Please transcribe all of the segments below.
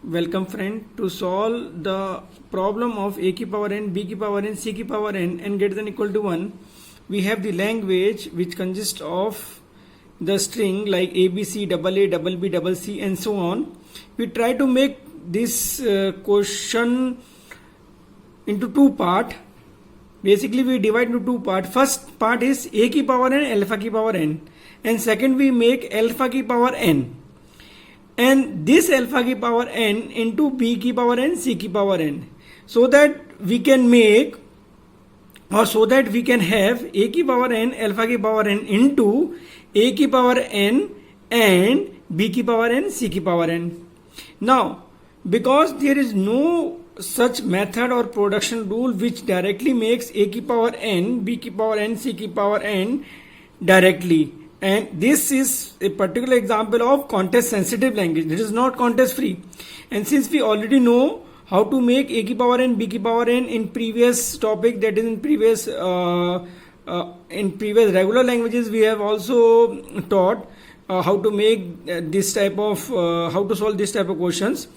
Welcome friend, to solve the problem of a ki power n, b ki power n, c ki power n greater than equal to 1, we have the language which consists of the string like ABC, double A, double B, double C and so on. We try to make this question into two part. Basically we divide into two part. First part is a ki power n, alpha ki power n, and second we make alpha ki power n. And this alpha ki power n into b ki power n, c ki power n, so that we can make, or so that we can have a ki power n, alpha ki power n into a ki power n and b ki power n, c ki power n. Now, because there is no such method or production rule which directly makes a ki power n, b ki power n, c ki power n directly. And this is a particular example of context sensitive language. It is not context free. And since we already know how to make a ki power n, b ki power n in previous topic, that is in previous regular languages, we have also taught how to make this type of how to solve this type of questions,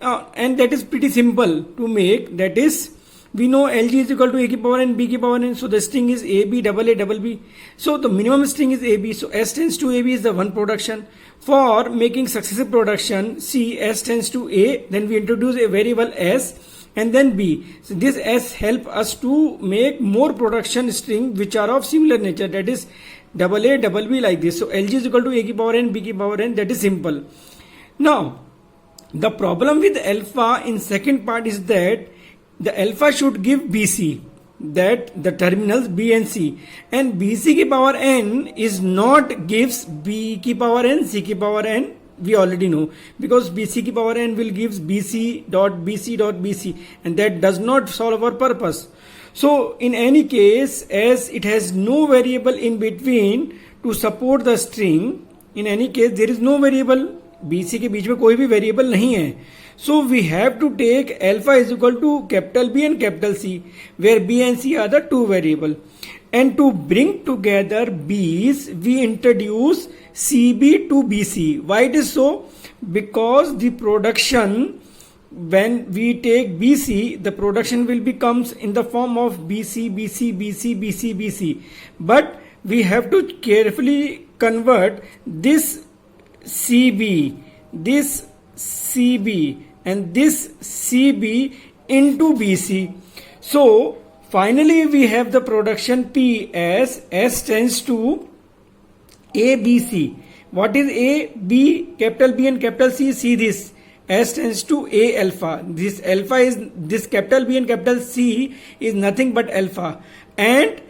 and that is pretty simple to make. That is, we know LG is equal to a ki power n, b ki power n, so the string is AB, double A, double B. So the minimum string is AB, so S tends to AB is the one production. For making successive production, C, S tends to A, then we introduce a variable S and then B. So this S help us to make more production string which are of similar nature, that is double A, double B, like this. So LG is equal to a ki power n, b ki power n, that is simple. Now, the problem with alpha in second part is that the alpha should give BC, that the terminals B and C, and BC ki power n is not gives B ki power n, C ki power n. We already know, because BC ki power n will gives BC dot BC dot BC, and that does not solve our purpose. So in any case, as it has no variable in between to support the string, in any case there is no variable, BC के बीच में कोई भी variable नहीं है. So we have to take alpha is equal to capital B and capital C, where B and C are the two variable. And to bring together B's, we introduce CB to BC. Why it is so? Because the production, when we take BC, the production will becomes in the form of BC, BC, BC, BC, BC. But we have to carefully convert this CB, this CB and this CB into BC. So finally we have the production P as S tends to ABC. What is A, B, capital B and capital C? See this, S tends to A alpha. This alpha is, this capital B and capital C is nothing but alpha, and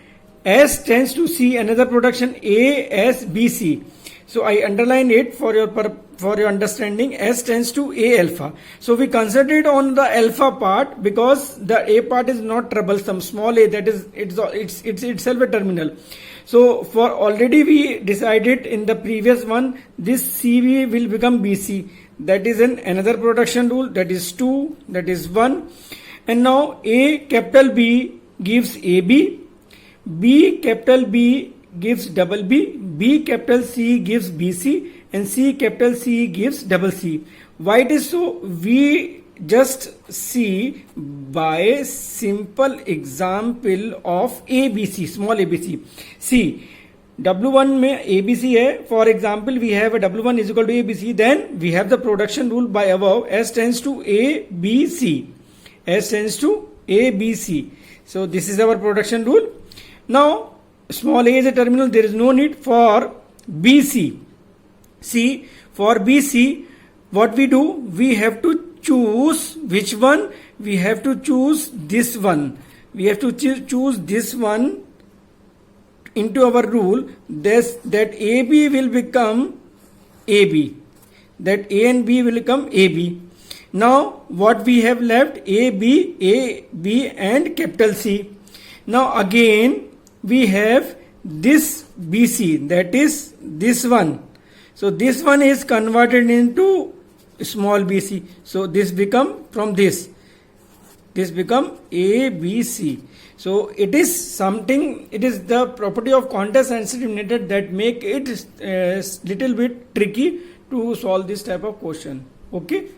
S tends to C, another production A S B C. So I underline it for your understanding. S tends to A alpha. So we concentrate on the alpha part because the A part is not troublesome. Small a, that is it's itself a terminal. So for already we decided in the previous one, this CB will become BC. That is another production rule. That is 2. That is 1. And now A capital B gives AB. B capital B gives double B, B capital C gives BC, and C capital C gives double C. Why it is so? We just see by simple example of ABC, small ABC. See, W1 में ABC है. For example, we have a W1 is equal to ABC. Then we have the production rule by above. S tends to ABC. S tends to ABC. So this is our production rule. Now, small a is a terminal, there is no need for BC. See, for BC, what we do? We have to choose which one? We have to choose this one. We have to choose this one into our rule. That AB will become AB. That A and B will become AB. Now, what we have left? A, B and capital C. Now again, we have this BC, that is this one. So this one is converted into small bc. So this become from this become ABC. So it is something, it is the property of context sensitive method that make it little bit tricky to solve this type of question. Okay.